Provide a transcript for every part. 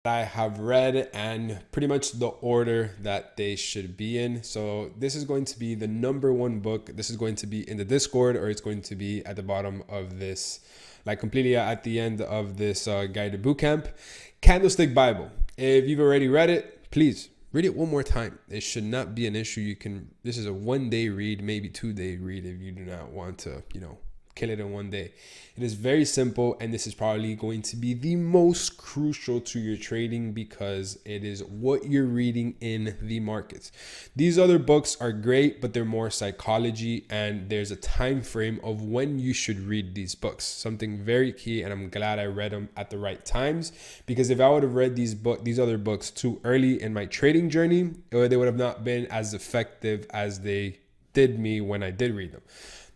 I have read and pretty much the order that they should be in. So this is going to be the number one book. This is going to be in the Discord, or it's going to be at the bottom of this, like completely at the end of this guided bootcamp. Candlestick Bible. If you've already read it, please read it one more time. It should not be an issue. This is a 1 day read, maybe 2 day read if you do not want to, kill it in 1 day. It is very simple, and this is probably going to be the most crucial to your trading because it is what you're reading in the markets. These other books are great, but they're more psychology, and there's a time frame of when you should read these books. Something very key, and I'm glad I read them at the right times, because if I would have read these other books too early in my trading journey, they would have not been as effective as they did me when I did read them.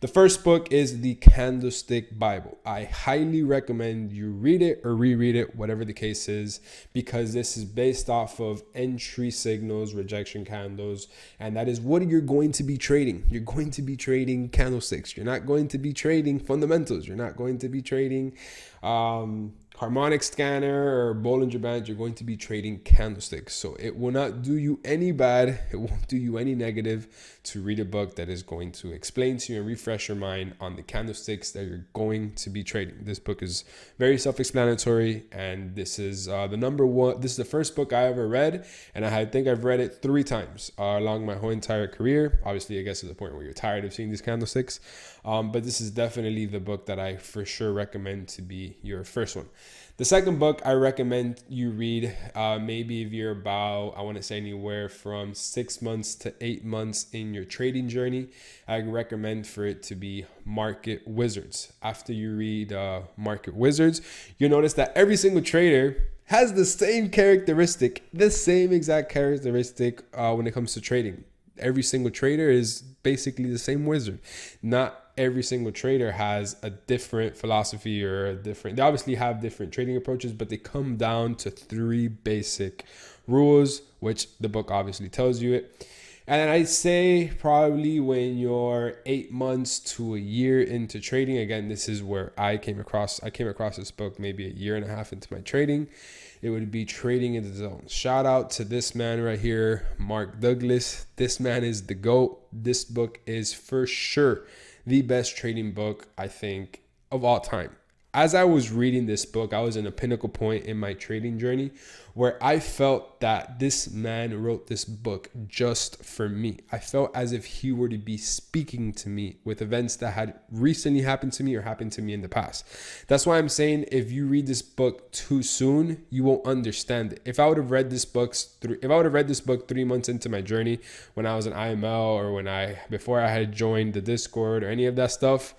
The first book is the Candlestick Bible. I highly recommend you read it or reread it, whatever the case is, because this is based off of entry signals, rejection candles, and that is what you're going to be trading. You're going to be trading candlesticks. You're not going to be trading fundamentals. You're not going to be trading harmonic scanner or Bollinger Band. You're going to be trading candlesticks. So it will not do you any bad. It won't do you any negative to read a book that is going to explain to you and refresh your mind on the candlesticks that you're going to be trading. This book is very self-explanatory, and this is the number one. This is the first book I ever read, and I think I've read it 3 times along my whole entire career. Obviously, I guess to the point where you're tired of seeing these candlesticks, but this is definitely the book that I for sure recommend to be your first one. The second book I recommend you read, maybe if you're about, I want to say anywhere from 6 months to 8 months in your trading journey, I recommend for it to be Market Wizards. After you read Market Wizards, you'll notice that every single trader has the same exact characteristic when it comes to trading. Every single trader is basically the same wizard. Not every single trader has a different philosophy or they obviously have different trading approaches, but they come down to 3 basic rules, which the book obviously tells you it. And I'd say probably when you're 8 months to a year into trading, again, this is where I came across this book maybe a year and a half into my trading. It would be Trading in the Zone. Shout out to this man right here, Mark Douglas. This man is the GOAT. This book is for sure the best trading book, I think, of all time. As I was reading this book, I was in a pinnacle point in my trading journey where I felt that this man wrote this book just for me. I felt as if he were to be speaking to me with events that had recently happened to me or happened to me in the past. That's why I'm saying if you read this book too soon, you won't understand it. If I would have read this book 3 months into my journey when I was an IML or before I had joined the Discord or any of that stuff,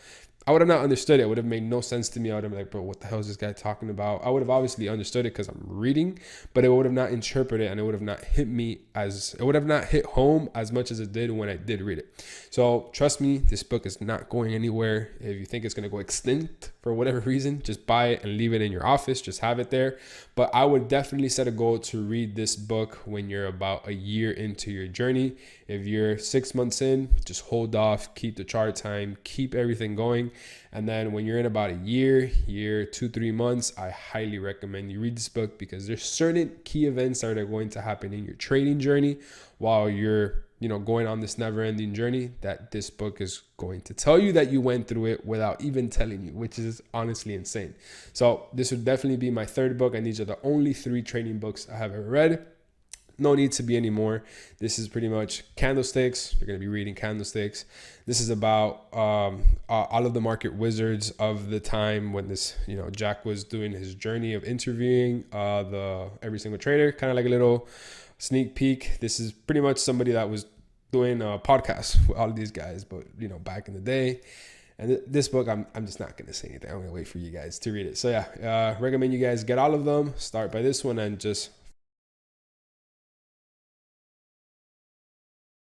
I would have not understood it. It would have made no sense to me. I would have been like, bro, what the hell is this guy talking about? I would have obviously understood it because I'm reading, but it would have not interpreted and it would have not hit home as much as it did when I did read it. So trust me, this book is not going anywhere. If you think it's going to go extinct for whatever reason, just buy it and leave it in your office. Just have it there. But I would definitely set a goal to read this book when you're about a year into your journey. If you're 6 months in, just hold off, keep the chart time, keep everything going. And then when you're in about a year, 2-3 months, I highly recommend you read this book because there's certain key events that are going to happen in your trading journey while you're going on this never-ending journey that this book is going to tell you that you went through it without even telling you, which is honestly insane. So this would definitely be my third book, and these are the only 3 trading books I have ever read. No need to be any more. This is pretty much candlesticks. You're going to be reading candlesticks. This is about all of the market wizards of the time when this, Jack was doing his journey of interviewing every single trader, kind of like a little sneak peek. This is pretty much somebody that was doing a podcast with all of these guys, but back in the day. And this book, I'm just not going to say anything. I'm going to wait for you guys to read it. So yeah, recommend you guys get all of them. Start by this one and just